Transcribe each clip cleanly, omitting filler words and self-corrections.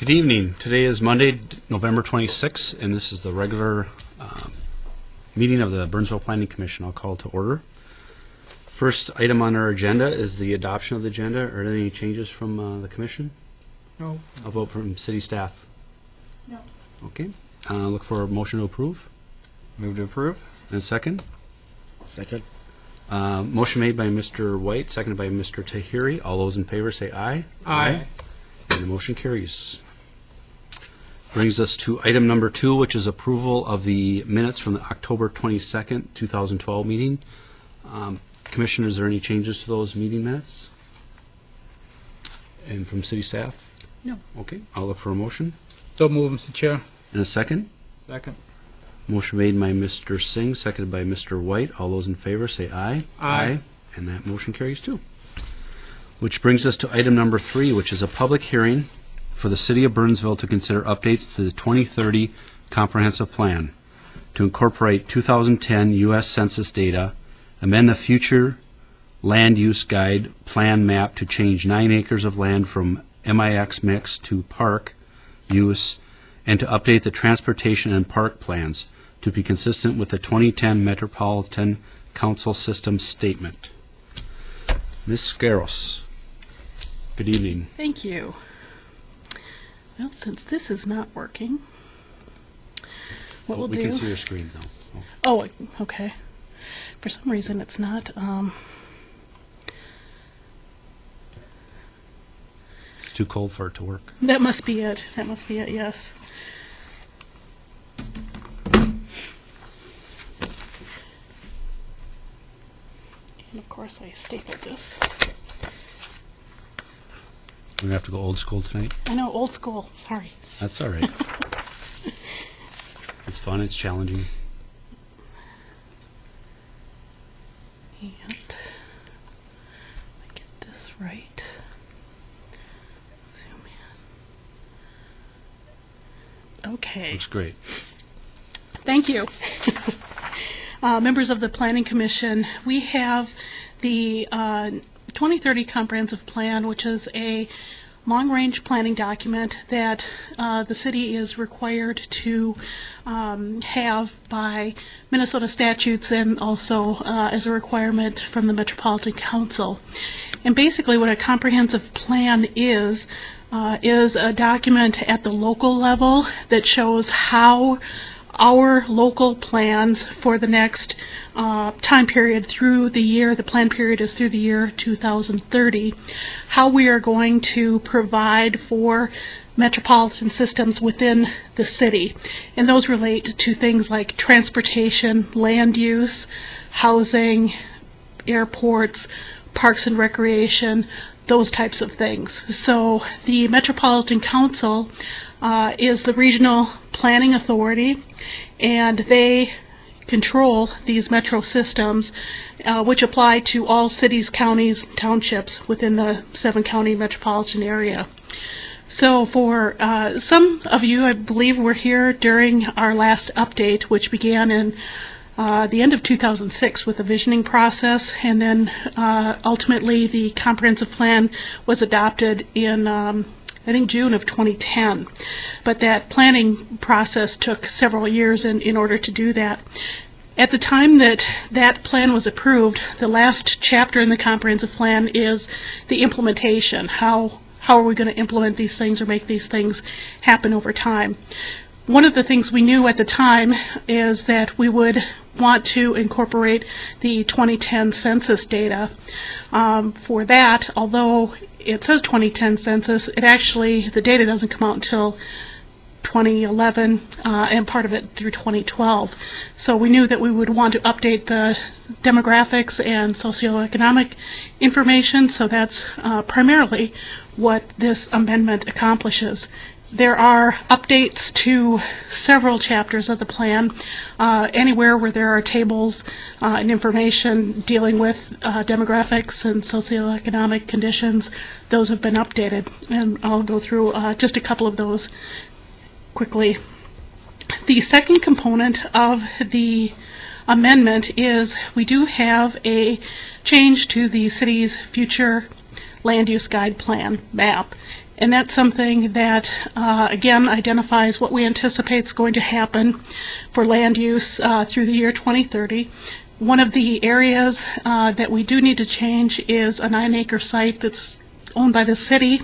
Good evening. Today is Monday, November 26th, and this is the regular meeting of the Burnsville Planning Commission. I'll call to order. First item on our agenda is the adoption of the agenda. Are there any changes from the commission? No. I'll vote from city staff. No. Okay. Look for a motion to approve. Move to approve. And a second. Second. Motion made by Mr. White, seconded by Mr. Tahiri. All those in favor say aye. Aye. And the motion carries. Brings us to item number 2, which is approval of the minutes from the October 22nd, 2012 meeting. Commissioner, is there any changes to those meeting minutes? And from city staff? No. Okay, I'll look for a motion. So move, Mr. Chair. And a second? Second. Motion made by Mr. Singh, seconded by Mr. White. All those in favor say aye. Aye. And that motion carries too. Which brings us to item number 3, which is a public hearing for the City of Burnsville to consider updates to the 2030 Comprehensive Plan to incorporate 2010 U.S. Census data, amend the future land use guide plan map to change 9 acres of land from MIX mix to park use, and to update the transportation and park plans to be consistent with the 2010 Metropolitan Council System Statement. Ms. Scaros, good evening. Thank you. Well, since this is not working, what we'll do... We can see your screen, though. Oh, okay. For some reason, it's not... It's too cold for it to work. That must be it. That must be it, yes. And of course, I stapled this. We're going to have to go old school tonight? I know, old school. Sorry. That's all right. It's fun. It's challenging. And I get this right. Zoom in. Okay. Looks great. Thank you. Members of the Planning Commission, we have the 2030 Comprehensive Plan, which is a long-range planning document that the city is required to have by Minnesota statutes and also as a requirement from the Metropolitan Council. And basically what a comprehensive plan is a document at the local level that shows how our local plans for the next time period through the year, the plan period is through the year 2030, how we are going to provide for metropolitan systems within the city. And those relate to things like transportation, land use, housing, airports, parks and recreation, those types of things. So the Metropolitan Council is the regional planning authority, and they control these metro systems, which apply to all cities, counties, townships within the 7-county metropolitan area. So for some of you, I believe, were here during our last update, which began in the end of 2006 with the visioning process, and then ultimately the comprehensive plan was adopted in I think June of 2010. But that planning process took several years in order to do that. At the time that that plan was approved, the last chapter in the comprehensive plan is the implementation. How are we going to implement these things or make these things happen over time? One of the things we knew at the time is that we would want to incorporate the 2010 census data. For that, although it says 2010 census, it actually, the data doesn't come out until 2011 and part of it through 2012. So we knew that we would want to update the demographics and socioeconomic information, so that's primarily what this amendment accomplishes. There are updates to several chapters of the plan. Anywhere where there are tables and information dealing with demographics and socioeconomic conditions, those have been updated. And I'll go through just a couple of those quickly. The second component of the amendment is we do have a change to the city's future land use guide plan map. And that's something that, again, identifies what we anticipate is going to happen for land use through the year 2030. One of the areas that we do need to change is a 9-acre site that's owned by the city.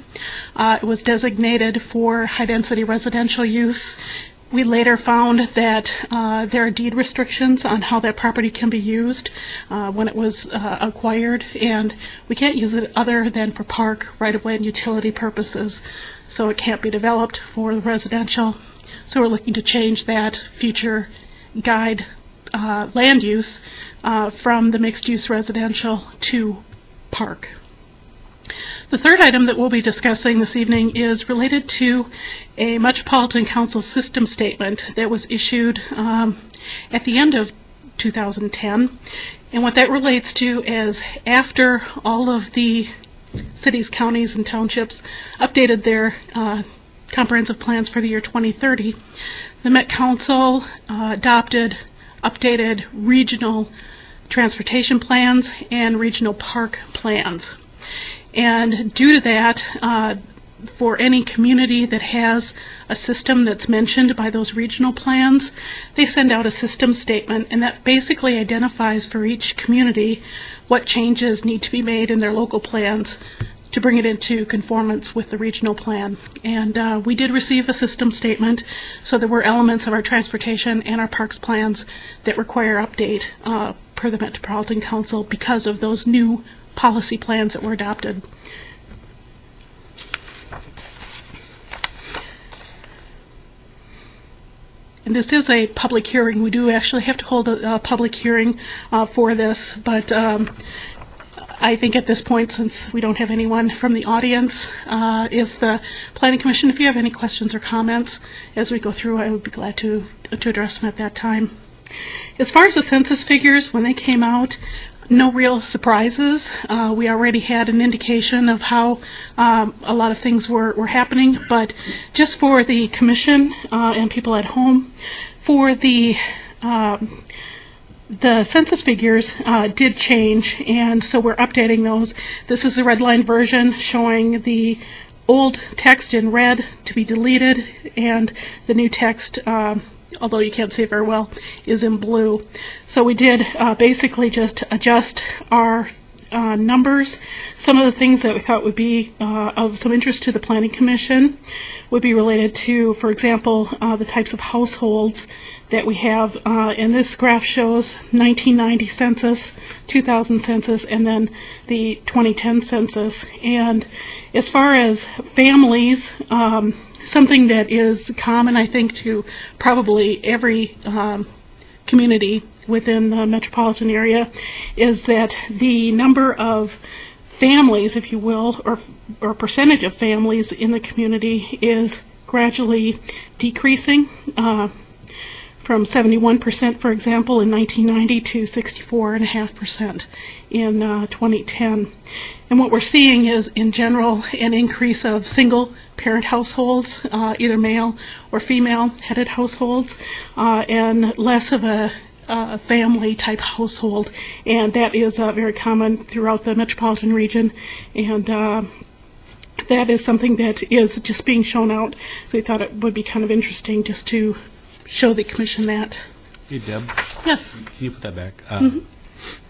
It was designated for high-density residential use. We later found that there are deed restrictions on how that property can be used when it was acquired, and we can't use it other than for park, right-of-way, and utility purposes. So it can't be developed for the residential. So we're looking to change that future guide land use from the mixed-use residential to park. The third item that we'll be discussing this evening is related to a Metropolitan Council system statement that was issued at the end of 2010. And what that relates to is after all of the cities, counties, and townships updated their comprehensive plans for the year 2030, the Met Council adopted updated regional transportation plans and regional park plans. And due to that, for any community that has a system that's mentioned by those regional plans, they send out a system statement, and that basically identifies for each community what changes need to be made in their local plans to bring it into conformance with the regional plan. And we did receive a system statement, so there were elements of our transportation and our parks plans that require update per the Metropolitan Council because of those new policy plans that were adopted. And this is a public hearing. We do actually have to hold a public hearing for this, but I think at this point, since we don't have anyone from the audience, if the Planning Commission, if you have any questions or comments as we go through, I would be glad to address them at that time. As far as the census figures, when they came out, no real surprises. We already had an indication of how a lot of things were happening, but just for the commission and people at home, for the census figures did change, and so we're updating those. This is the red line version showing the old text in red to be deleted, and the new text, although you can't see it very well, is in blue. So we did basically just adjust our numbers. Some of the things that we thought would be of some interest to the Planning Commission would be related to, for example, the types of households that we have. And this graph shows 1990 census, 2000 census, and then the 2010 census. And as far as families, something that is common, I think, to probably every community within the metropolitan area is that the number of families, if you will, or percentage of families in the community is gradually decreasing from 71%, for example, in 1990 to 64.5% in 2010. And what we're seeing is, in general, an increase of single-parent households, either male or female-headed households, and less of a family-type household. And that is very common throughout the metropolitan region. And that is something that is just being shown out. So we thought it would be kind of interesting just to show the commission that. Hey, Deb. Yes. Can you put that back?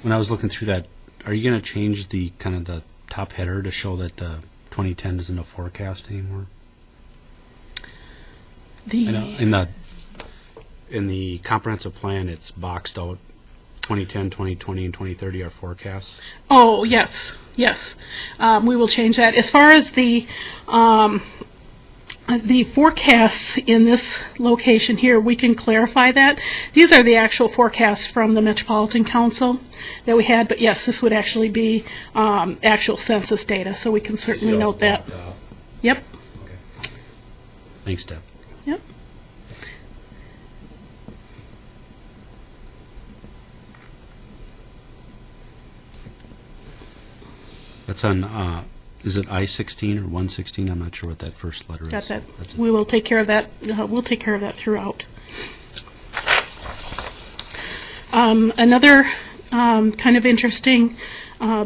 When I was looking through that, are you going to change the kind of the top header to show that the 2010 isn't a forecast anymore? I know in the comprehensive plan, it's boxed out. 2010, 2020, and 2030 are forecasts. Oh, yes, yes. We will change that. As far as the forecasts in this location here, we can clarify that. These are the actual forecasts from the Metropolitan Council that we had, but yes, this would actually be actual census data, so we can certainly note that. Yep. Okay. Thanks, Deb. Yep. That's on, is it I-16 or 116? I'm not sure what that first letter Got is. that. That's We will take care of that. We'll take care of that throughout. Another kind of interesting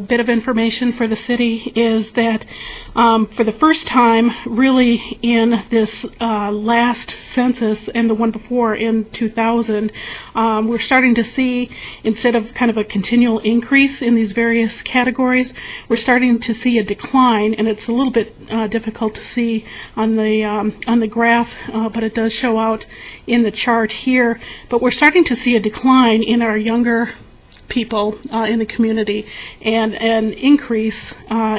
bit of information for the city is that for the first time, really, in this last census and the one before in 2000, we're starting to see, instead of kind of a continual increase in these various categories, we're starting to see a decline, and it's a little bit difficult to see on the graph, but it does show out in the chart here. But we're starting to see a decline in our younger people in the community, and an increase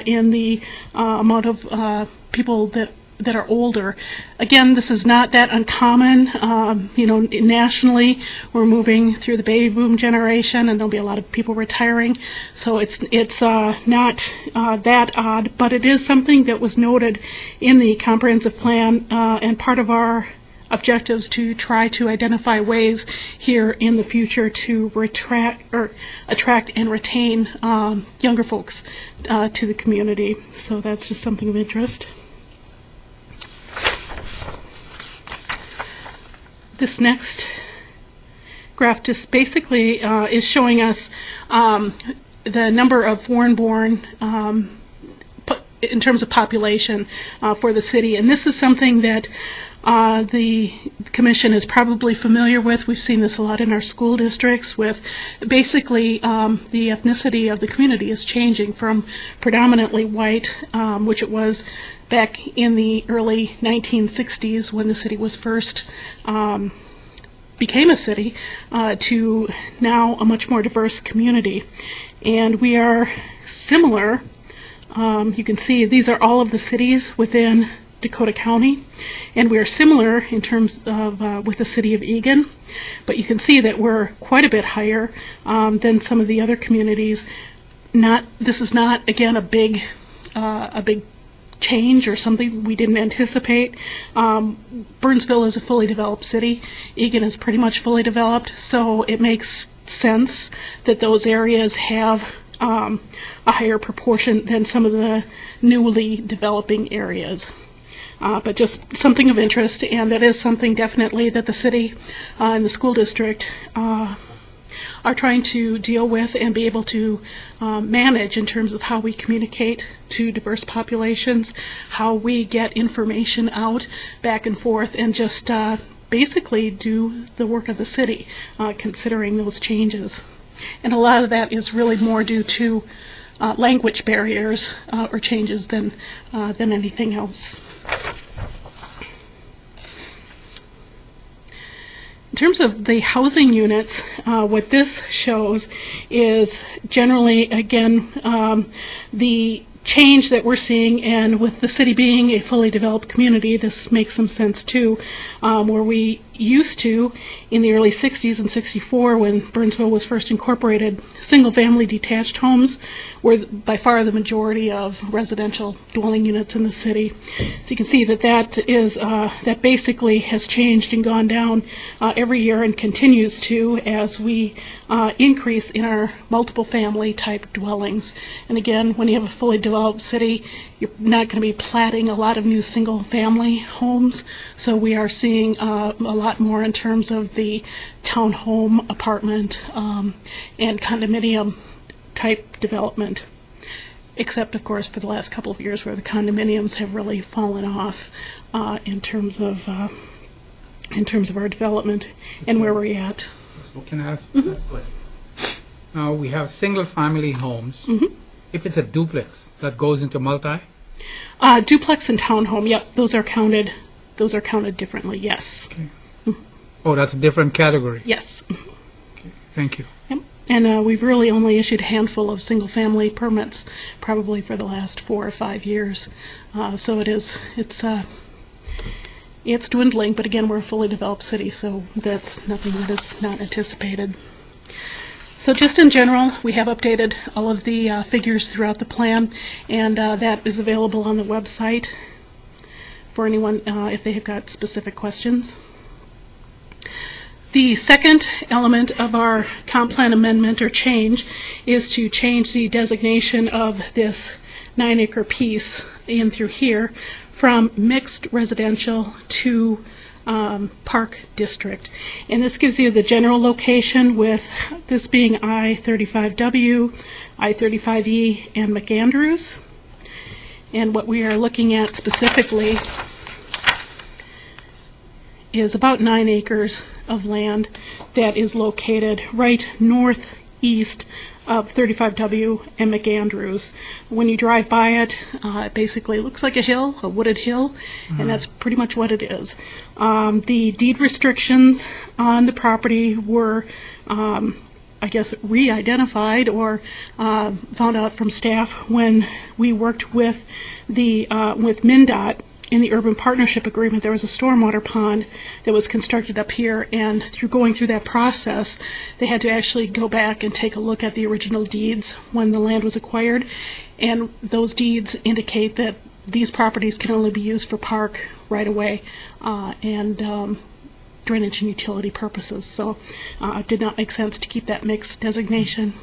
in the amount of people that are older. Again, this is not that uncommon. Nationally, we're moving through the baby boom generation, and there'll be a lot of people retiring. So it's not that odd, but it is something that was noted in the comprehensive plan, and part of our objectives to try to identify ways here in the future to attract and retain younger folks to the community. So that's just something of interest. This next graph just basically is showing us the number of foreign-born in terms of population for the city. And this is something that the Commission is probably familiar with. We've seen this a lot in our school districts with basically the ethnicity of the community is changing from predominantly white, which it was back in the early 1960s when the city was first became a city, to now a much more diverse community. And we are similar. You can see these are all of the cities within Dakota County, and we are similar in terms of with the city of Eagan, but you can see that we're quite a bit higher than some of the other communities. This is not, again, a big change or something we didn't anticipate. Burnsville is a fully developed city. Eagan is pretty much fully developed, so it makes sense that those areas have a higher proportion than some of the newly developing areas. But just something of interest, and that is something definitely that the city and the school district are trying to deal with and be able to manage in terms of how we communicate to diverse populations, how we get information out back and forth, and just basically do the work of the city, considering those changes. And a lot of that is really more due to language barriers or changes than anything else. In terms of the housing units, what this shows is generally, again, the change that we're seeing, and with the city being a fully developed community, this makes some sense too, where we used to, in the early 60s and 64, when Burnsville was first incorporated, single-family detached homes were by far the majority of residential dwelling units in the city. So you can see that that basically has changed and gone down every year and continues to as we increase in our multiple family type dwellings. And again, when you have a fully developed city, you're not going to be platting a lot of new single-family homes, so we are seeing a lot more in terms of the townhome, apartment, and condominium type development, except, of course, for the last couple of years where the condominiums have really fallen off in terms of our development and where we're at. So can I ask that question? Now, we have single-family homes. Mm-hmm. If it's a duplex, that goes into multi? Duplex and townhome, yep, those are counted differently, yes. Okay. Oh, that's a different category. Yes. Okay. Thank you. Yep. And we've really only issued a handful of single-family permits, probably for the last 4 or 5 years. So it's dwindling, but again, we're a fully developed city, so that's nothing that is not anticipated. So just in general, we have updated all of the figures throughout the plan, and that is available on the website for anyone if they have got specific questions. The second element of our comp plan amendment or change is to change the designation of this 9-acre piece in through here from mixed residential to Park District. And this gives you the general location, with this being I-35W, I-35E, and McAndrews. And what we are looking at specifically is about 9 acres of land that is located right northeast of 35W and McAndrews. When you drive by it, it basically looks like a hill, a wooded hill, and that's pretty much what it is. The deed restrictions on the property were, I guess, re-identified or found out from staff when we worked with with MnDOT. In the Urban Partnership Agreement, there was a stormwater pond that was constructed up here, and through going through that process, they had to actually go back and take a look at the original deeds when the land was acquired, and those deeds indicate that these properties can only be used for park right away and drainage and utility purposes. So it did not make sense to keep that mixed designation,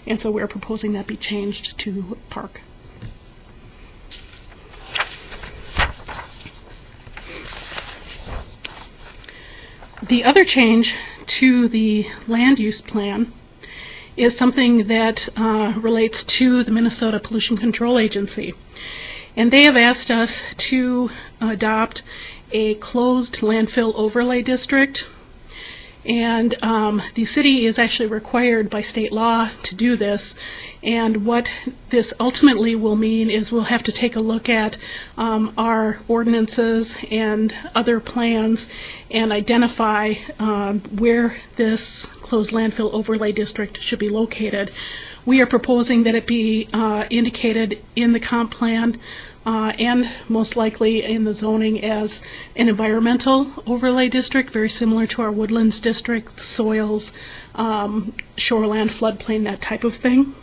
and so we're proposing that be changed to park. The other change to the land use plan is something that relates to the Minnesota Pollution Control Agency. And they have asked us to adopt a closed landfill overlay district. And the city is actually required by state law to do this. And what this ultimately will mean is we'll have to take a look at our ordinances and other plans and identify where this closed landfill overlay district should be located. We are proposing that it be indicated in the comp plan and most likely in the zoning as an environmental overlay district, very similar to our woodlands district, soils, shoreland, floodplain, that type of thing.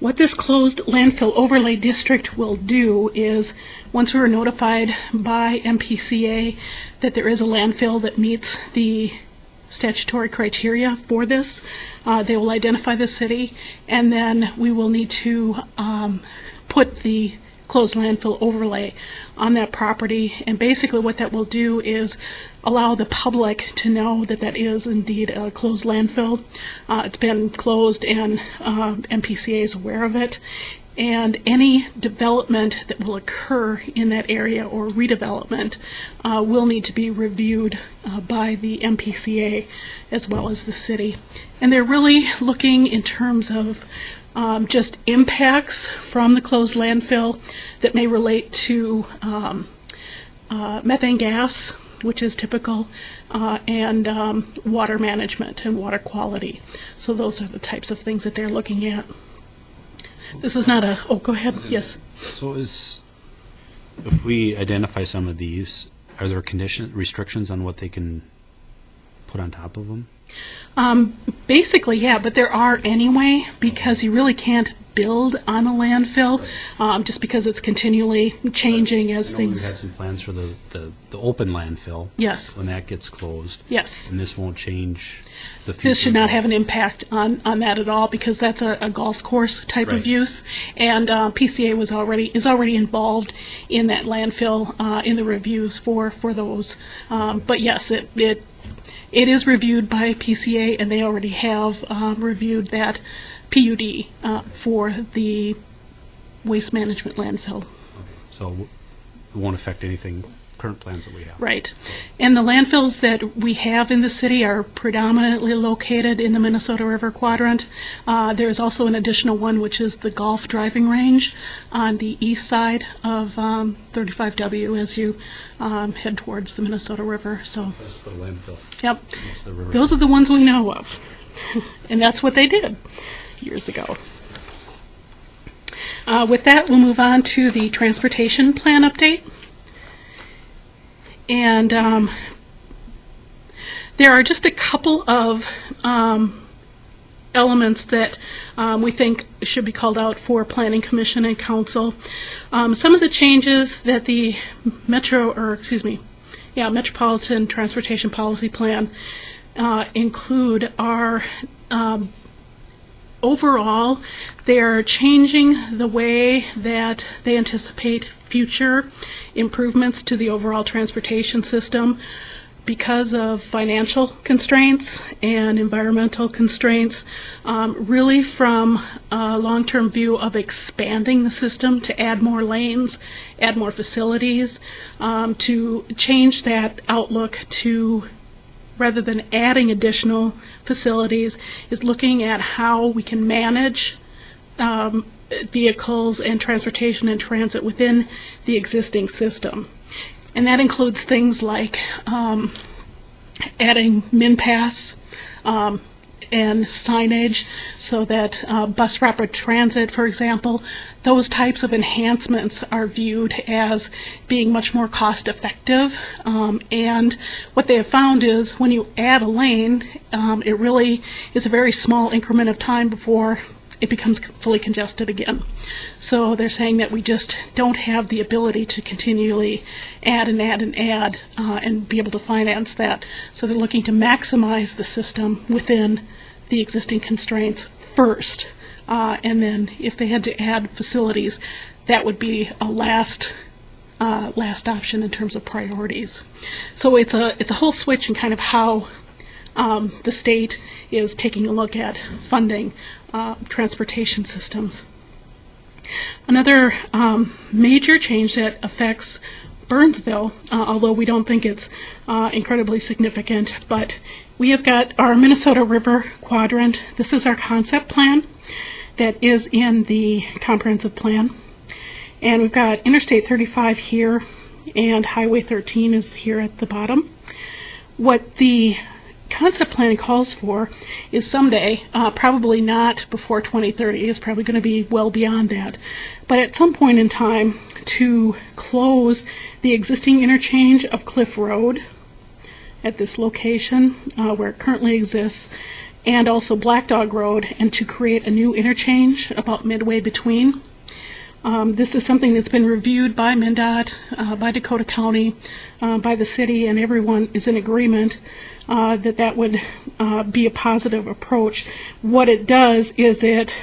What this closed landfill overlay district will do is, once we're notified by MPCA that there is a landfill that meets the statutory criteria for this, they will identify the city, and then we will need to put the closed landfill overlay on that property. And basically what that will do is allow the public to know that that is indeed a closed landfill. It's been closed, and MPCA is aware of it. And any development that will occur in that area or redevelopment will need to be reviewed by the MPCA as well as the city. And they're really looking in terms of just impacts from the closed landfill that may relate to methane gas, which is typical, and water management and water quality. So those are the types of things that they're looking at. This is not a, oh, go ahead, yes. So if we identify some of these, are there restrictions on what they can put on top of them? Basically, yeah, but there are anyway, because you really can't build on a landfill just because it's continually changing as things. We've had some plans for the open landfill. Yes. When that gets closed. Yes. And this won't change the future. This should not have an impact on that at all, because that's a golf course type of use, and PCA is already involved in that landfill in the reviews for those. But yes, it is reviewed by PCA, and they already have reviewed that PUD for the waste management landfill. Okay. So it won't affect anything, current plans that we have. Right. And the landfills that we have in the city are predominantly located in the Minnesota River Quadrant. There's also an additional one, which is the golf driving range on the east side of 35W as you head towards the Minnesota River. So, That's the landfill. Yep. Those are the ones we know of. And that's what they did years ago. With that, we'll move on to the transportation plan update. And there are just a couple of elements that we think should be called out for Planning Commission and Council. Some of the changes that the Metropolitan Transportation Policy Plan include are overall, they are changing the way that they anticipate future improvements to the overall transportation system. because of financial constraints and environmental constraints, really from a long-term view of expanding the system to add more lanes, add more facilities, to change that outlook to, rather than adding additional facilities, is looking at how we can manage vehicles and transportation and transit within the existing system. And that includes things like adding MinPass and signage so that bus rapid transit, for example, those types of enhancements are viewed as being much more cost effective. And what they have found is when you add a lane, it really is a very small increment of time before it becomes fully congested again. So they're saying that we just don't have the ability to continually add and add and add and be able to finance that. So they're looking to maximize the system within the existing constraints first. And then if they had to add facilities, that would be a last option in terms of priorities. So it's a whole switch in kind of how the state is taking a look at funding transportation systems. Another major change that affects Burnsville, although we don't think it's incredibly significant, but we have got our Minnesota River Quadrant. This is our concept plan that is in the comprehensive plan. And we've got Interstate 35 here, and Highway 13 is here at the bottom. What the concept plan calls for is someday, probably not before 2030, it's probably going to be well beyond that, but at some point in time to close the existing interchange of Cliff Road at this location where it currently exists, and also Black Dog Road, and to create a new interchange about midway between. This is something that's been reviewed by MnDOT, by Dakota County, by the city, and everyone is in agreement that that would be a positive approach. What it does is it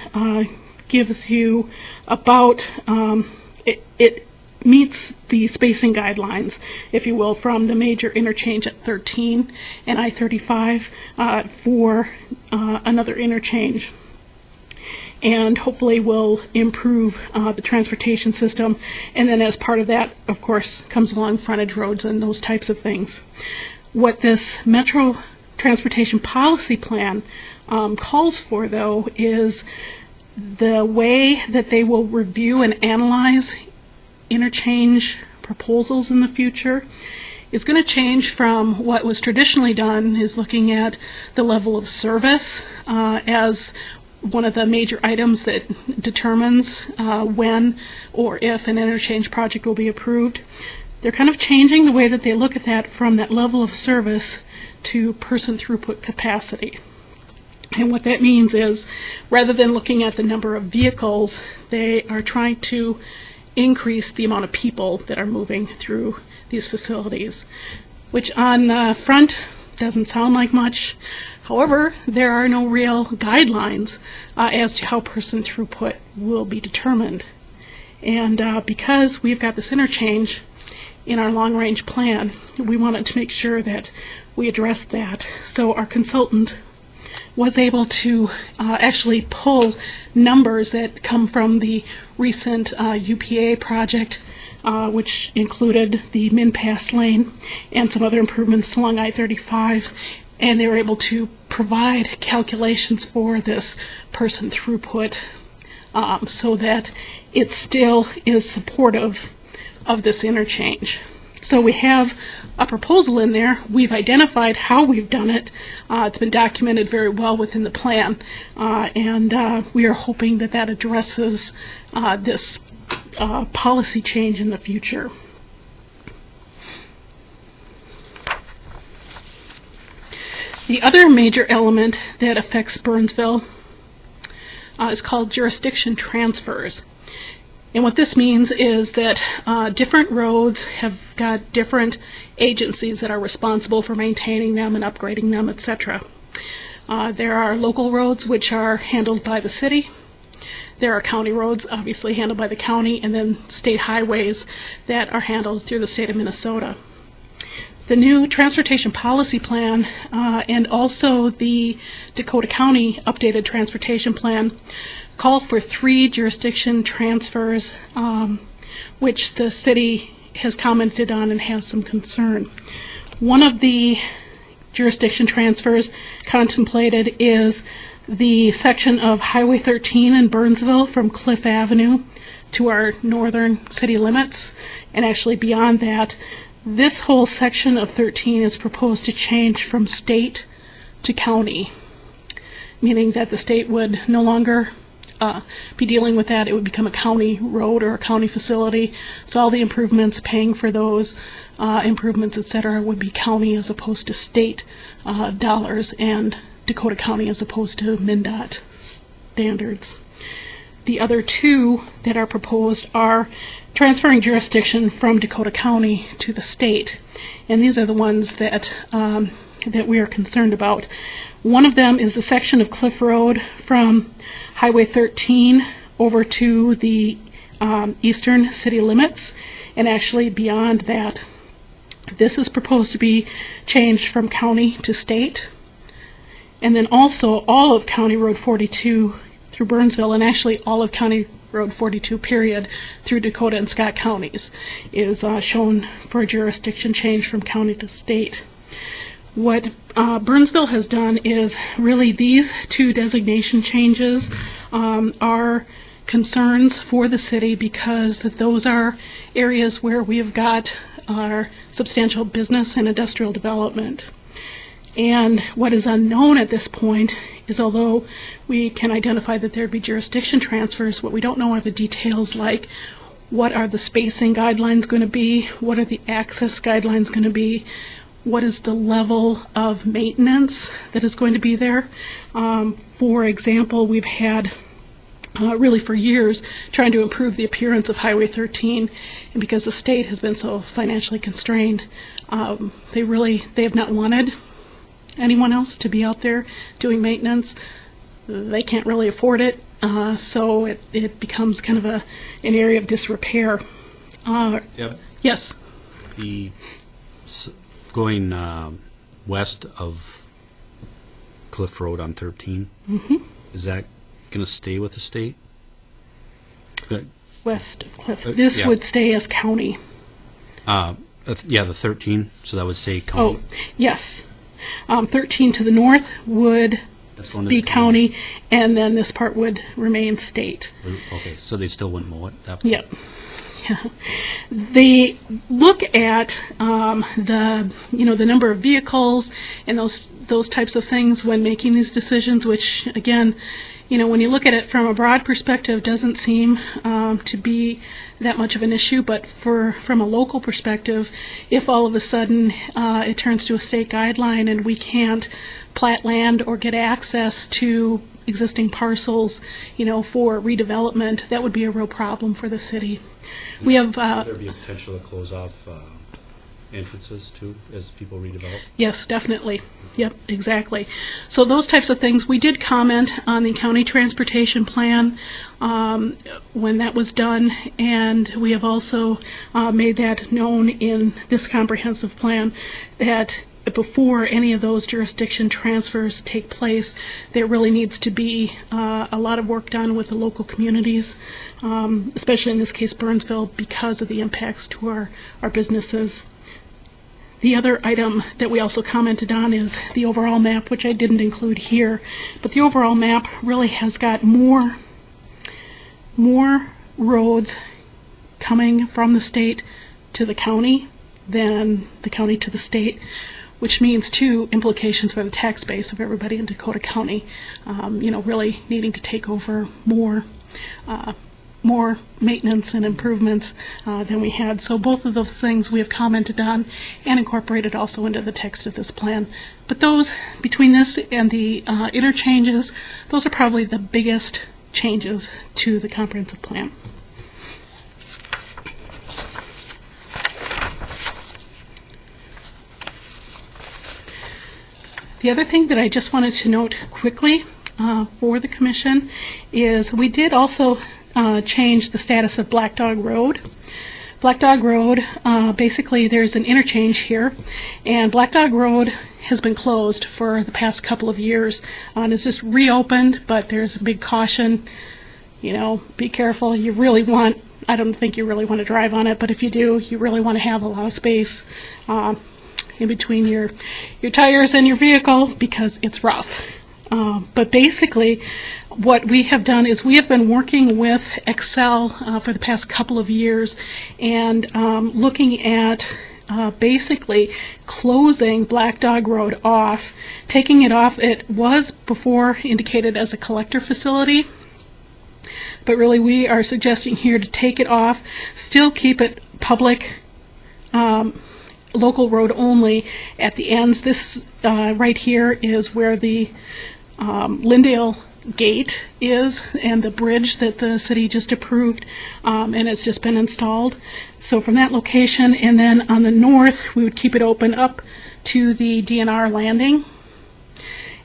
gives you about, it meets the spacing guidelines, if you will, from the major interchange at 13 and I-35 for another interchange, and hopefully will improve the transportation system. And then as part of that, of course, comes along frontage roads and those types of things. What this Metro Transportation Policy Plan calls for, though, is the way that they will review and analyze interchange proposals in the future is going to change from what was traditionally done, is looking at the level of service as one of the major items that determines when or if an interchange project will be approved. They're kind of changing the way that they look at that from that level of service to person throughput capacity. And what that means is, rather than looking at the number of vehicles, they are trying to increase the amount of people that are moving through these facilities, which on the front doesn't sound like much. However, there are no real guidelines as to how person throughput will be determined. And because we've got this interchange in our long-range plan, we wanted to make sure that we addressed that. So our consultant was able to actually pull numbers that come from the recent UPA project, which included the MinPass lane and some other improvements along I-35, and they were able to provide calculations for this person throughput so that it still is supportive of this interchange. So we have a proposal in there. We've identified how we've done it. It's been documented very well within the plan, and we are hoping that that addresses this policy change in the future. The other major element that affects Burnsville is called jurisdiction transfers. And what this means is that different roads have got different agencies that are responsible for maintaining them and upgrading them, etc. There are local roads which are handled by the city. There are county roads, obviously handled by the county, and then state highways that are handled through the state of Minnesota. The new transportation policy plan and also the Dakota County updated transportation plan call for 3 jurisdiction transfers, which the city has commented on and has some concern. One of the jurisdiction transfers contemplated is the section of Highway 13 in Burnsville from Cliff Avenue to our northern city limits, and actually beyond that. This whole section of 13 is proposed to change from state to county, meaning that the state would no longer be dealing with that. It would become a county road or a county facility. So all the improvements, paying for those improvements, et cetera, would be county as opposed to state dollars, and Dakota County as opposed to MnDOT standards. The other 2 that are proposed are transferring jurisdiction from Dakota County to the state, and these are the ones that that we are concerned about. One of them is a section of Cliff Road from Highway 13 over to the eastern city limits, and actually beyond that. This is proposed to be changed from county to state, and then also all of County Road 42 through Burnsville, and actually all of County Road 42 period through Dakota and Scott counties is shown for a jurisdiction change from county to state. What Burnsville has done is really these 2 designation changes are concerns for the city because those are areas where we have got our substantial business and industrial development. And what is unknown at this point is, although we can identify that there would be jurisdiction transfers, what we don't know are the details, like what are the spacing guidelines going to be, what are the access guidelines going to be, what is the level of maintenance that is going to be there. For example, we've had really for years trying to improve the appearance of Highway 13, and because the state has been so financially constrained, they have not wanted anyone else to be out there doing maintenance. They can't really afford it, so it becomes kind of an area of disrepair. Yep. Yes. Going west of Cliff Road on 13, is that going to stay with the state? West of Cliff. This would stay as county. Yeah, the 13, so that would stay county. Oh, yes. 13 to the north would be county, and then this part would remain state. Okay, so they still wouldn't mow it? That Yep. Yeah. They look at the number of vehicles and those types of things when making these decisions, which again, when you look at it from a broad perspective, doesn't seem to be that much of an issue. But from a local perspective, if all of a sudden it turns to a state guideline and we can't plat land or get access to existing parcels, for redevelopment, that would be a real problem for the city. We have. Would there be a potential to close off entrances too as people redevelop? Yes, definitely. Yep, exactly. So those types of things, we did comment on the county transportation plan when that was done, and we have also made that known in this comprehensive plan that before any of those jurisdiction transfers take place, there really needs to be a lot of work done with the local communities, especially in this case Burnsville, because of the impacts to our businesses. The other item that we also commented on is the overall map, which I didn't include here, but the overall map really has got more roads coming from the state to the county than the county to the state, which means two implications for the tax base of everybody in Dakota County, really needing to take over more maintenance and improvements than we had. So both of those things we have commented on and incorporated also into the text of this plan. But those, between this and the interchanges, those are probably the biggest changes to the comprehensive plan. The other thing that I just wanted to note quickly for the commission is we did also change the status of Black Dog Road Black Dog Road, basically there's an interchange here, and Black Dog Road has been closed for the past couple of years. And it's just reopened, but there's a big caution, be careful. I don't think you really want to drive on it, but if you do, you really want to have a lot of space in between your tires and your vehicle because it's rough. But basically, what we have done is we have been working with Excel for the past couple of years and looking at basically closing Black Dog Road off, taking it off. It was before indicated as a collector facility, but really we are suggesting here to take it off, still keep it public, local road only at the ends. This right here is where the Lindale Gate is and the bridge that the city just approved, and it's just been installed. So from that location, and then on the north, we would keep it open up to the DNR landing,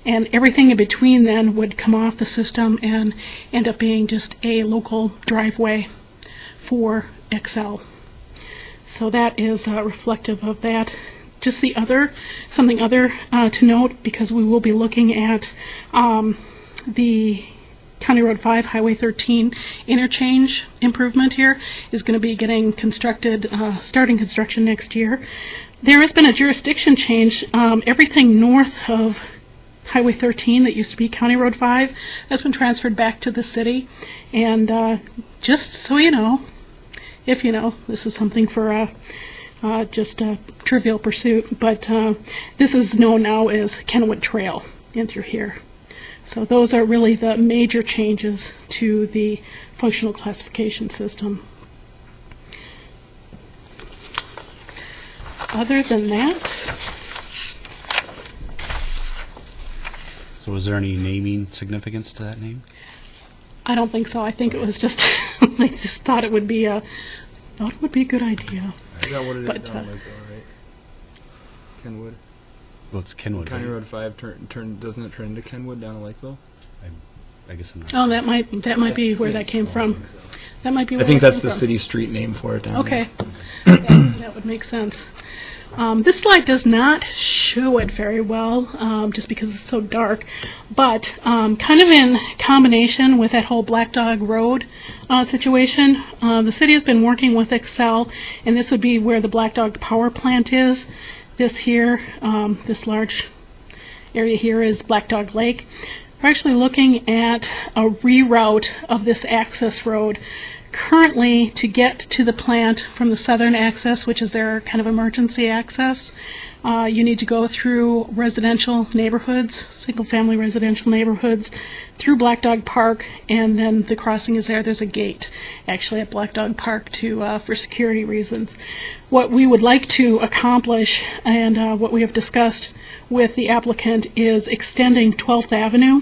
and everything in between then would come off the system and end up being just a local driveway for XL. So that is reflective of that. Just something other to note, because we will be looking at the County Road 5, Highway 13 interchange improvement here is going to be getting constructed, starting construction next year. There has been a jurisdiction change. Everything north of Highway 13 that used to be County Road 5 has been transferred back to the city. And just so you know, if you know, this is something for just a trivial pursuit, but this is known now as Kenwood Trail in through here. So those are really the major changes to the functional classification system. Other than that, So was there any naming significance to that name? I don't think so. I think it was just they just thought it would be a good idea. Is that what it is But, down Lakeville, right? Kenwood. Well, it's Kenwood. County right? Road 5 doesn't it turn into Kenwood down in Lakeville? I guess I'm not. Oh, that might be where that came from. That might be. I Where think that that's came the from. city street name for it down Okay, that would make sense. This slide does not show it very well, just because it's so dark, but kind of in combination with that whole Black Dog Road situation, the city has been working with Excel, and this would be where the Black Dog Power Plant is. This here, this large area here is Black Dog Lake. We're actually looking at a reroute of this access road. Currently, to get to the plant from the southern access, which is their kind of emergency access, you need to go through residential neighborhoods, single-family residential neighborhoods, through Black Dog Park, and then the crossing is there. There's a gate, actually, at Black Dog Park for security reasons. What we would like to accomplish, and what we have discussed with the applicant, is extending 12th Avenue,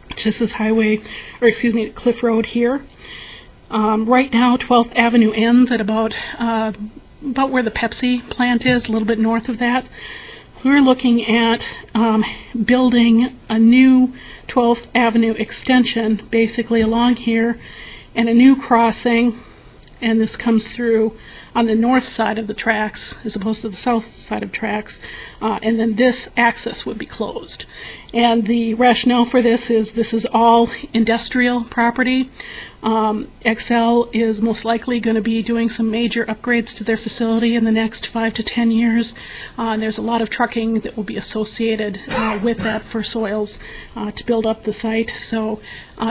which is this Cliff Road here. Right now, 12th Avenue ends at about where the Pepsi plant is, a little bit north of that. So we're looking at building a new 12th Avenue extension, basically along here, and a new crossing, and this comes through on the north side of the tracks as opposed to the south side of tracks, and then this access would be closed. And the rationale for this is all industrial property. XL is most likely going to be doing some major upgrades to their facility in the next 5 to 10 years. And there's a lot of trucking that will be associated with that for soils to build up the site. So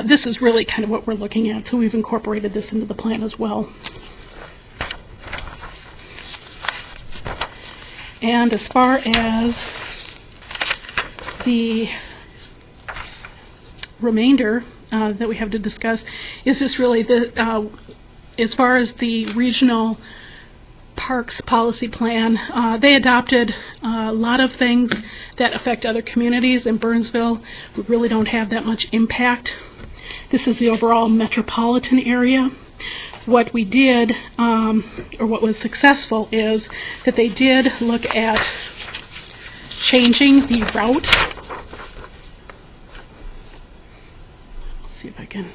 this is really kind of what we're looking at. So we've incorporated this into the plan as well. And as far as the remainder that we have to discuss is just really as far as the regional parks policy plan, they adopted a lot of things that affect other communities. In Burnsville, we really don't have that much impact. This is the overall metropolitan area. What we did, or what was successful, is that they did look at changing the route. Let's see if I can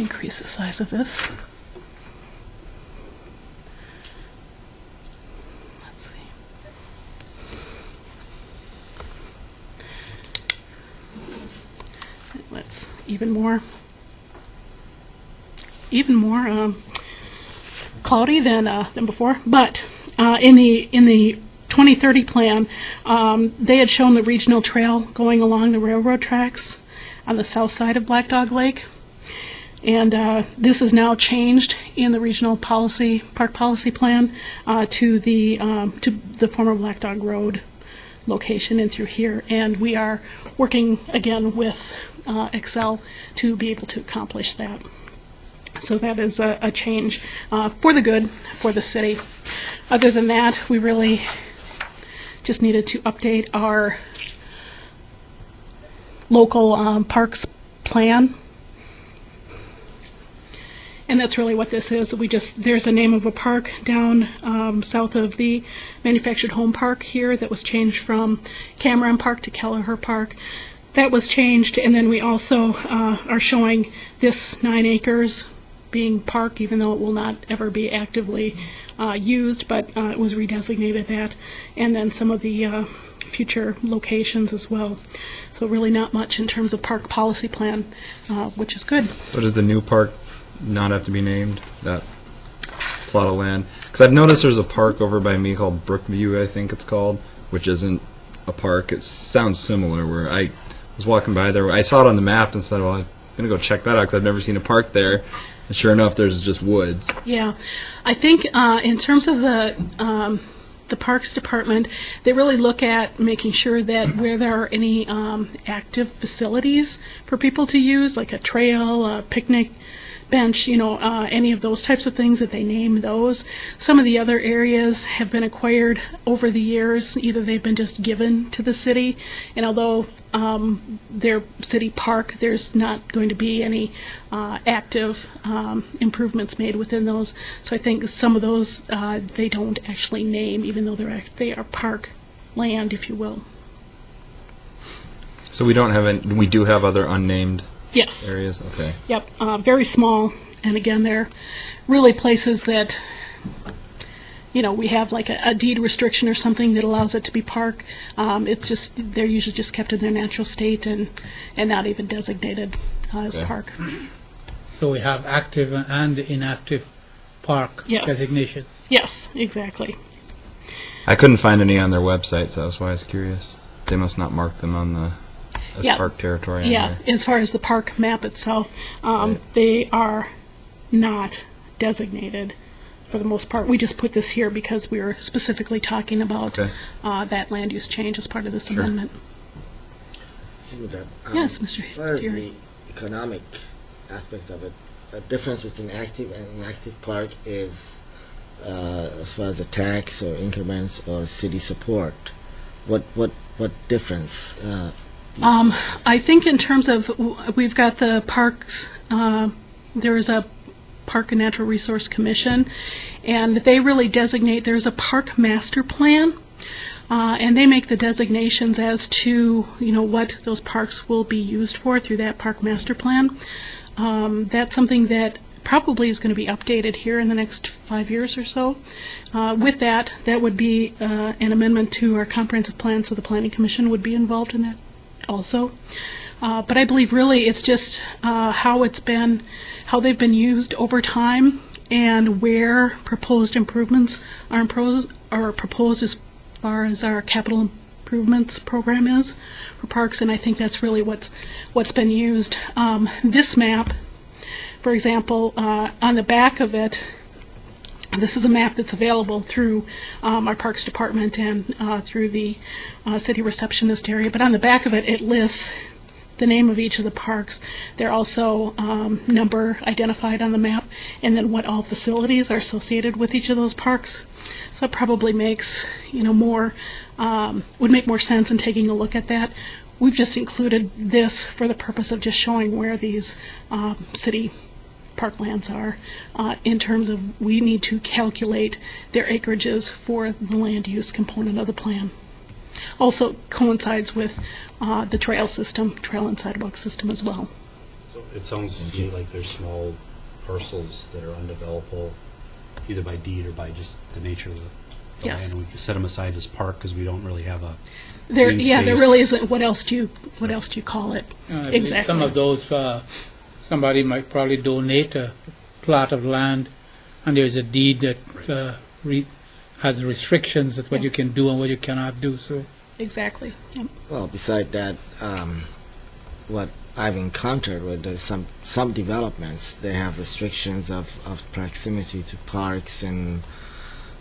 increase the size of this. even more cloudy than before. But in the 2030 plan, they had shown the regional trail going along the railroad tracks on the south side of Black Dog Lake. And this is now changed in the regional park policy plan to the former Black Dog Road location and through here. And we are working again with Excel to be able to accomplish that. So that is a change for the good for the city. Other than that, we really just needed to update our local parks plan. And that's really what this is. There's a name of a park down south of the Manufactured Home Park here that was changed from Cameron Park to Kelleher Park. That was changed, and then we also are showing this 9 acres being park, even though it will not ever be actively used, but it was redesignated that, and then some of the future locations as well. So really not much in terms of park policy plan, which is good. So does the new park not have to be named, that plot of land? Because I've noticed there's a park over by me called Brookview, I think it's called, which isn't a park. It sounds similar, where I was walking by there. I saw it on the map and said, well, I'm going to go check that out because I've never seen a park there. And sure enough, there's just woods. Yeah. I think in terms of the Parks Department, they really look at making sure that where there are any active facilities for people to use, like a trail, a picnic bench, any of those types of things, that they name those. Some of the other areas have been acquired over the years. Either they've been just given to the city, and although they're city park, there's not going to be any active improvements made within those. So I think some of those they don't actually name, even though they are park land, if you will. So we don't have any, we do have other unnamed Yes. areas? Okay. Yep, very small, and again, they're really places that, we have like a deed restriction or something that allows it to be park. It's just, they're usually just kept in their natural state and not even designated as Okay. park. So we have active and inactive park Yes. designations. Yes, exactly. I couldn't find any on their website, so that's why I was curious. They must not mark them on as Yeah. park territory. Yeah, anyway. as far as the park map itself, Right. they are not designated for the most part. We just put this here because we were specifically talking about Okay. that land use change as part of this Sure. amendment. See with that, Yes, Mr. As far as Geary. the economic aspect of it, a difference between active and inactive park is as far as the tax or increments or city support. What difference? I think in terms of, we've got the parks, there is a Park and Natural Resource Commission, and they really designate, there's a park master plan, and they make the designations as to, what those parks will be used for through that park master plan. That's something that probably is going to be updated here in the next 5 years or so. With that would be an amendment to our comprehensive plan, so the Planning Commission would be involved in that also. But I believe really it's just how they've been used over time and where proposed improvements are proposed as far as our capital improvements program is for parks, and I think that's really what's been used. This map, for example, on the back of it, this is a map that's available through our Parks Department and through the city receptionist area. But on the back of it, it lists the name of each of the parks. They're also number identified on the map, and then what all facilities are associated with each of those parks. So it probably makes would make more sense in taking a look at that. We've just included this for the purpose of just showing where these city parklands are in terms of we need to calculate their acreages for the land use component of the plan. Also coincides with the trail and sidewalk system as well. So it sounds to me like there's small parcels that are undevelopable, either by deed or by just the nature of Yes. And we set them aside as park because we don't really have a There, green yeah, there space. really isn't. What else do you call it? Exactly. Some of those, somebody might probably donate a plot of land, and there's a deed that has restrictions of what you can do and what you cannot do. So Exactly. Yep. Well, beside that, what I've encountered with some developments, they have restrictions of proximity to parks, and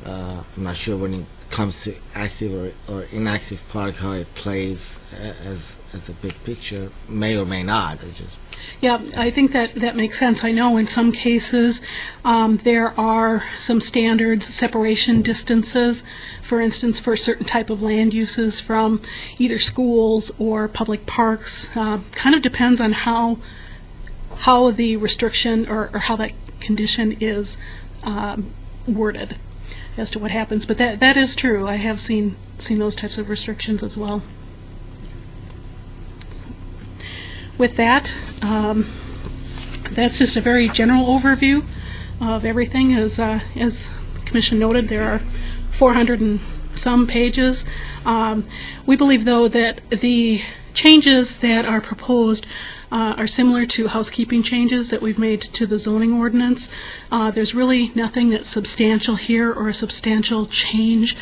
I'm not sure when it comes to active or inactive park how it plays as a big picture. May or may not. It just Yeah, I think that makes sense. I know in some cases there are some standards, separation distances, for instance, for certain type of land uses from either schools or public parks. Kind of depends on how the restriction or how that condition is worded as to what happens. But that is true. I have seen those types of restrictions as well. With that, that's just a very general overview of everything. As the Commission noted, there are 400 and some pages. We believe, though, that the changes that are proposed are similar to housekeeping changes that we've made to the zoning ordinance. There's really nothing that's substantial here or a substantial change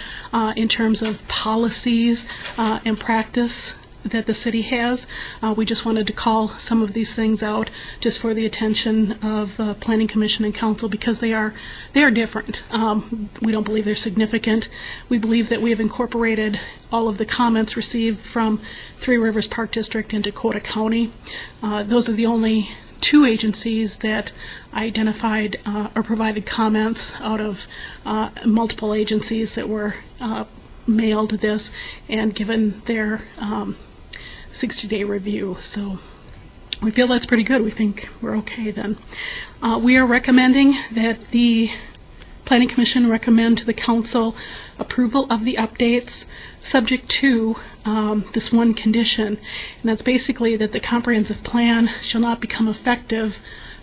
in terms of policies and practice that the city has. We just wanted to call some of these things out just for the attention of the Planning Commission and Council because they are different. We don't believe they're significant. We believe that we have incorporated all of the comments received from Three Rivers Park District and Dakota County. Those are the only two agencies that identified or provided comments out of multiple agencies that were mailed this and given their 60-day review. So we feel that's pretty good. We think we're okay then. We are recommending that the Planning Commission recommend to the Council approval of the updates subject to this one condition, and that's basically that the comprehensive plan shall not become effective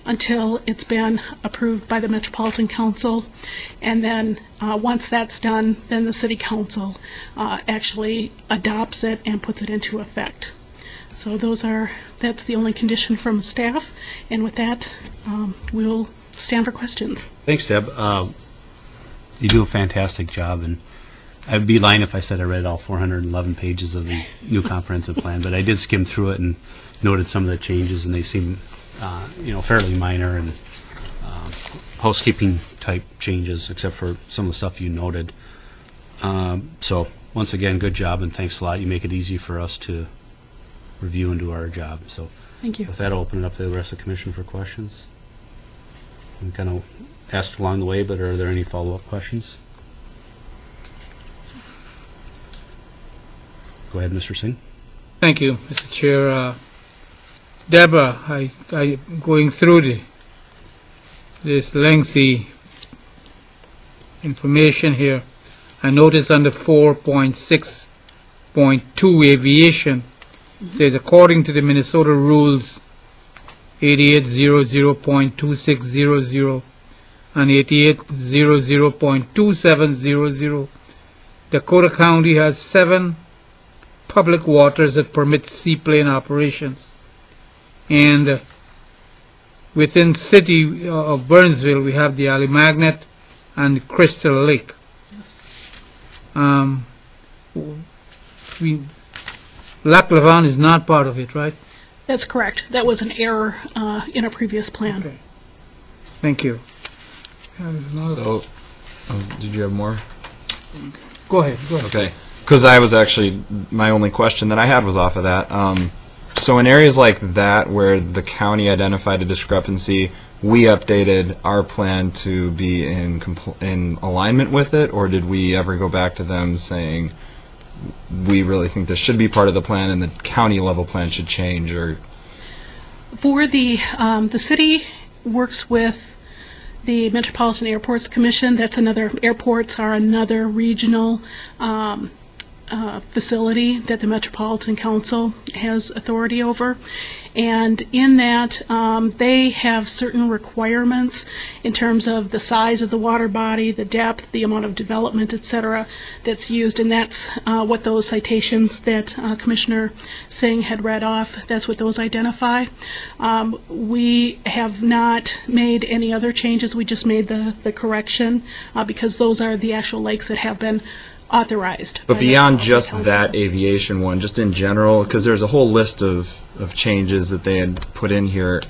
until it's been approved by the Metropolitan Council, and then once that's done, then the City Council actually adopts it and puts it into effect. So that's the only condition from staff, and with that, we'll stand for questions. Thanks, Deb. You do a fantastic job, and I'd be lying if I said I read all 411 pages of the new comprehensive plan, but I did skim through it and noted some of the changes, and they seem fairly minor and housekeeping type changes, except for some of the stuff you noted. So once again, good job, and thanks a lot. You make it easy for us to review and do our job. So Thank you. with that, I'll open it up to the rest of the commission for questions. We kind of asked along the way, but are there any follow-up questions? Go ahead, Mr. Singh. thank you, Mr. Chair. Deborah, I going through this lengthy information here. I noticed under 4.6.2 aviation, it says according to the Minnesota rules 8800.2600 and 8800.2700, Dakota County has 7 public waters that permit seaplane operations. And within city of Burnsville, we have the Alley-Magnet and Crystal Lake. Yes. Lac La Vanne is not part of it, right? That's correct. That was an error in a previous plan. Okay. Thank you. So, did you have more? Go ahead. Okay. Because I was actually, my only question that I had was off of that. So in areas like that where the county identified a discrepancy, we updated our plan to be in alignment with it, or did we ever go back to them saying we really think this should be part of the plan and the county level plan should change? Or For the city works with the Metropolitan Airports Commission. Airports are another regional facility that the Metropolitan Council has authority over. And in that, they have certain requirements in terms of the size of the water body, the depth, the amount of development, et cetera, that's used. And that's what those citations that Commissioner Singh had read off, that's what those identify. We have not made any other changes. We just made the correction because those are the actual lakes that have been authorized. But by the beyond Council. just that aviation one, just in general, because there's a whole list of changes that they had put in here,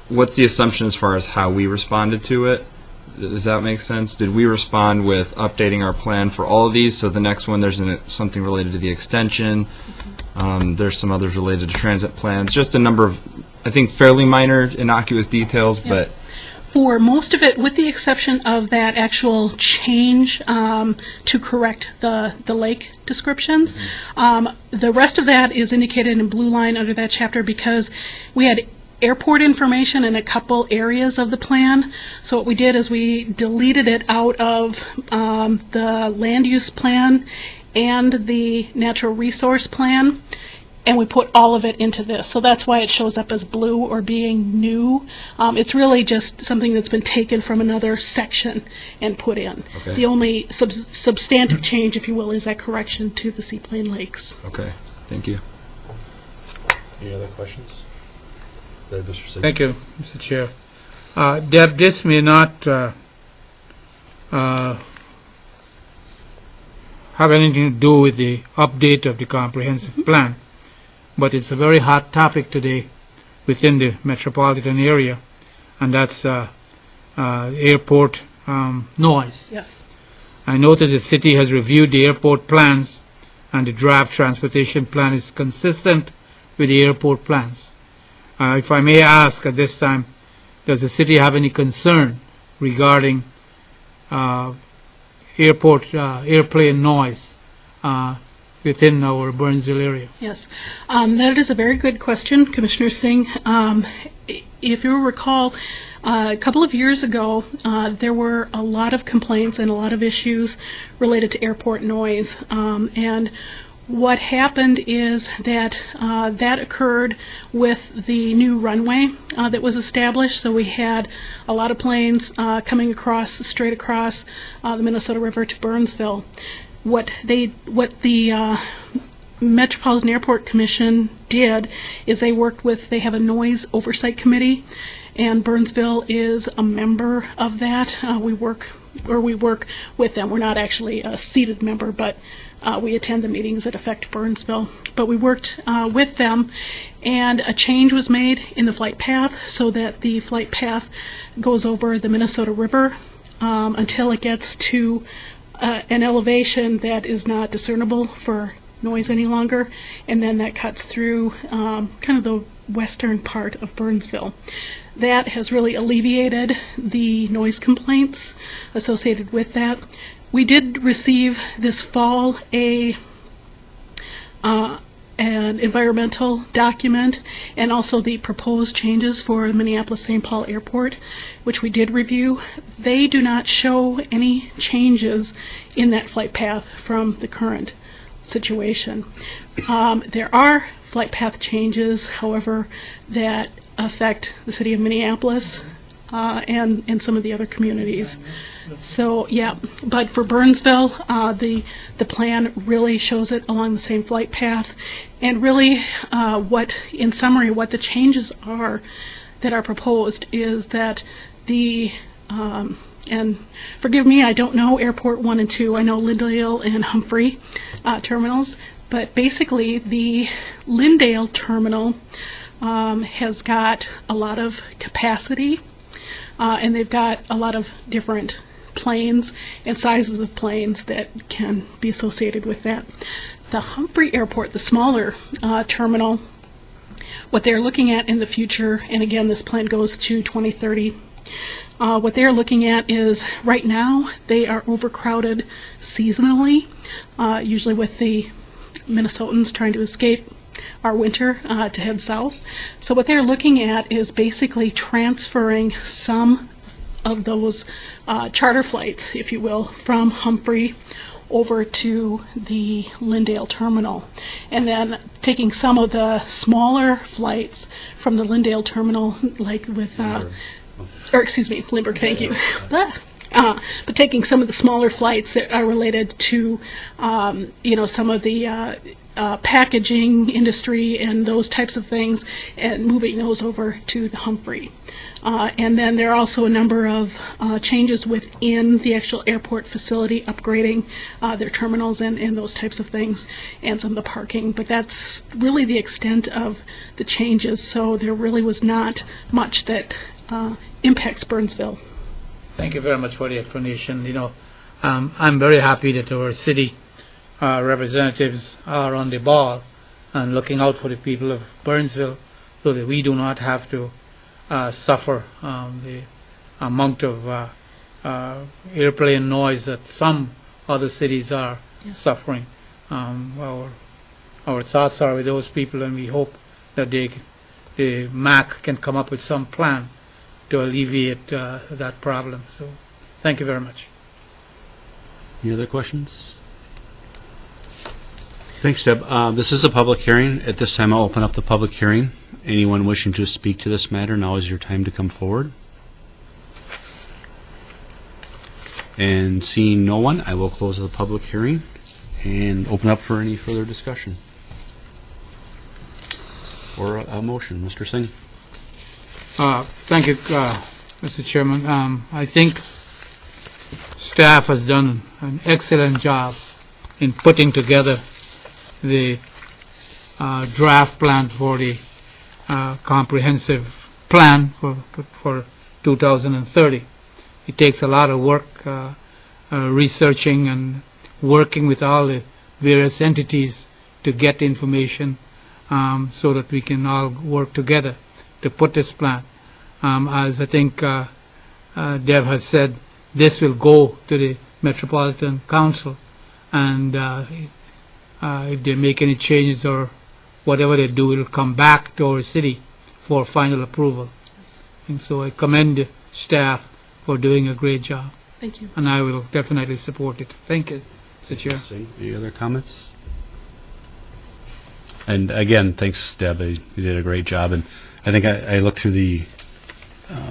what's the assumption as far as how we responded to it? Does that make sense? Did we respond with updating our plan for all of these? So the next one, there's something related to the extension. There's some others related to transit plans. Just a number of, I think, fairly minor, innocuous details, but... For most of it, with the exception of that actual change to correct the lake descriptions, the rest of that is indicated in blue line under that chapter because we had airport information in a couple areas of the plan. So what we did is we deleted it out of the land use plan and the natural resource plan, and we put all of it into this. So that's why it shows up as blue or being new. It's really just something that's been taken from another section and put in. Okay. The only substantive change, if you will, is that correction to the seaplain lakes. Okay, thank you. Any other questions? Mr. Singh. Thank you, Mr. Chair. Deb, this may not have anything to do with the update of the comprehensive plan, but it's a very hot topic today within the metropolitan area, and that's airport noise. Yes. I noted the city has reviewed the airport plans, and the draft transportation plan is consistent with the airport plans. If I may ask at this time, does the city have any concern regarding airplane noise within our Burnsville area? Yes, that is a very good question, Commissioner Singh. If you recall, a couple of years ago, there were a lot of complaints and a lot of issues related to airport noise. And what happened is that that occurred with the new runway that was established. So we had a lot of planes coming straight across the Minnesota River to Burnsville. What the Metropolitan Airport Commission did is they have a noise oversight committee, and Burnsville is a member of that. We work with them. We're not actually a seated member, but we attend the meetings that affect Burnsville. But we worked with them, and a change was made in the flight path so that the flight path goes over the Minnesota River until it gets to an elevation that is not discernible for noise any longer, and then that cuts through kind of the western part of Burnsville. That has really alleviated the noise complaints associated with that. We did receive this fall an environmental document and also the proposed changes for Minneapolis-St. Paul Airport, which we did review. They do not show any changes in that flight path from the current situation. There are flight path changes, however, that affect the city of Minneapolis and some of the other communities. So yeah, but for Burnsville, the plan really shows it along the same flight path, and really, in summary, what the changes are that are proposed is that and forgive me, I don't know Airport 1 and 2. I know Lindale and Humphrey terminals, but basically the Lindale terminal has got a lot of capacity, and they've got a lot of different planes and sizes of planes that can be associated with that. The Humphrey Airport, the smaller terminal, what they're looking at in the future, and again this plan goes to 2030, what they're looking at is right now they are overcrowded seasonally, usually with the Minnesotans trying to escape our winter to head south. So what they're looking at is basically transferring some of those charter flights, if you will, from Humphrey over to the Lindale terminal. And then taking some of the smaller flights from the Lindale terminal, like with, or excuse me, Lindbergh, thank you. But taking some of the smaller flights that are related to, some of the packaging industry and those types of things, and moving those over to the Humphrey. And then there are also a number of changes within the actual airport facility, upgrading their terminals and those types of things, and some of the parking. But that's really the extent of the changes, so there really was not much that impacts Burnsville. Thank you very much for the explanation. I'm very happy that our city representatives are on the ball and looking out for the people of Burnsville, so that we do not have to suffer the amount of airplane noise that some other cities are suffering. Our thoughts are with those people, and we hope that the MAC can come up with some plan to alleviate that problem. So, thank you very much. Any other questions? Thanks, Deb. This is a public hearing. At this time, I'll open up the public hearing. Anyone wishing to speak to this matter, now is your time to come forward. And seeing no one, I will close the public hearing and open up for any further discussion or a motion. Mr. Singh. Thank you, Mr. Chairman. I think staff has done an excellent job in putting together the draft plan for the comprehensive plan for 2030. It takes a lot of work researching and working with all the various entities to get information so that we can all work together to put this plan. As I think Deb has said, this will go to the Metropolitan Council, and if they make any changes or whatever they do, it will come back to our city for final approval. And so I commend the staff for doing a great job. Thank you. And I will definitely support it. Thank you, Mr. Chair. Any other comments? And again, thanks, Deb. You did a great job. And I think I looked through the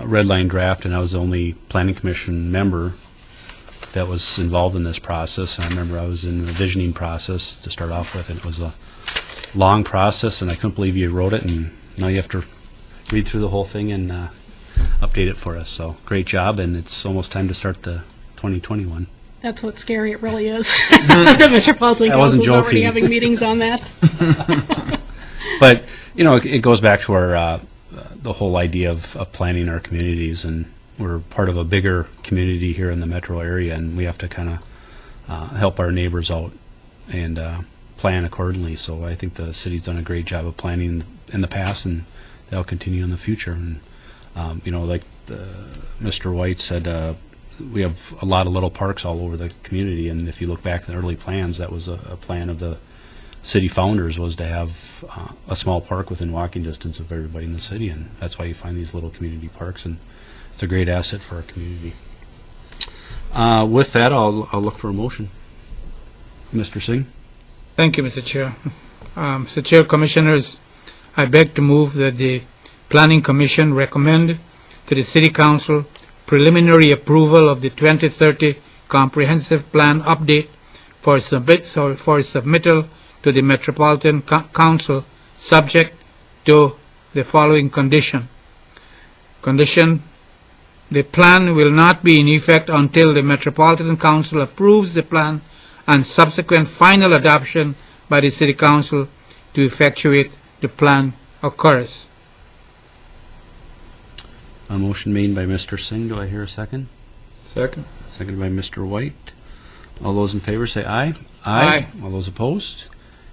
red line draft, and I was the only Planning Commission member that was involved in this process. And I remember I was in the visioning process to start off with, and it was a long process, and I couldn't believe you wrote it, and now you have to read through the whole thing and update it for us. So great job, and it's almost time to start the 2021. That's what's scary. It really is. The Metropolitan Council is already having meetings on that. But, it goes back to our the whole idea of planning our communities, and we're part of a bigger community here in the metro area, and we have to kind of help our neighbors out and plan accordingly. So I think the city's done a great job of planning in the past, and they'll continue in the future. And like Mr. White said, we have a lot of little parks all over the community, and if you look back at the early plans, that was a plan of the city founders, was to have a small park within walking distance of everybody in the city, and that's why you find these little community parks, and it's a great asset for our community. With that, I'll look for a motion. Mr. Singh. Thank you, Mr. Chair. Mr. Chair, Commissioners, I beg to move that the Planning Commission recommend to the City Council preliminary approval of the 2030 Comprehensive Plan update for submittal to the Metropolitan Council, subject to the following condition. Condition: the plan will not be in effect until the Metropolitan Council approves the plan, and subsequent final adoption by the City Council to effectuate the plan occurs. A motion made by Mr. Singh. Do I hear a second? Second. Seconded by Mr. White. All those in favor say aye. Aye. All those opposed?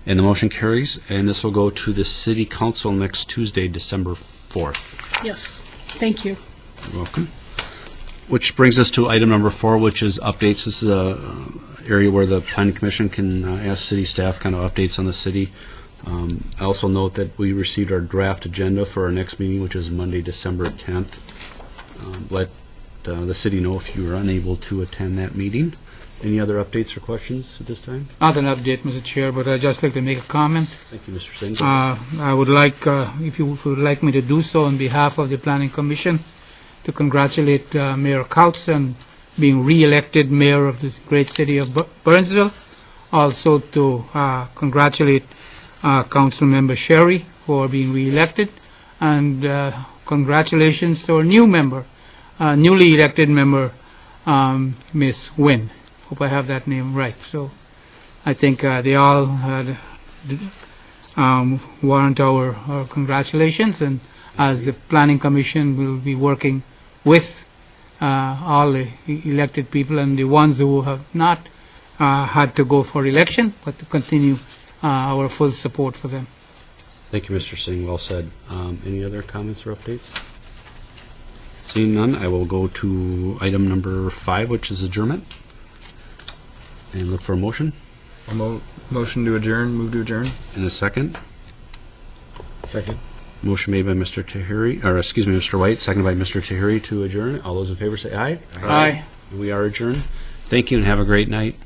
And the motion carries, and this will go to the City Council next Tuesday, December 4th. Yes. Thank you. You're welcome. Which brings us to item number 4, which is updates. This is a area where the Planning Commission can ask city staff kind of updates on the city. I also note that we received our draft agenda for our next meeting, which is Monday, December 10th. Let the city know if you are unable to attend that meeting. Any other updates or questions at this time? Not an update, Mr. Chair, but I'd just like to make a comment. Thank you, Mr. Singh. I would like, if you would like me to do so on behalf of the Planning Commission, to congratulate Mayor Couts on being re-elected mayor of this great city of Burnsville. Also to congratulate Councilmember Sherry for being re-elected, and congratulations to our new member, newly elected member, Miss Wynn. Hope I have that name right. So I think they all had warrant our congratulations, and as the Planning Commission will be working with all the elected people and the ones who have not had to go for election, but to continue our full support for them. Thank you, Mr. Singh. Well said. Any other comments or updates? Seeing none, I will go to item number 5, which is adjournment, and look for a motion. Motion to adjourn. Move to adjourn. In a second. Second. Motion made by Mr. Tahiri, or excuse me, Mr. White, seconded by Mr. Tahiri to adjourn. All those in favor say aye. Aye. We are adjourned. Thank you and have a great night.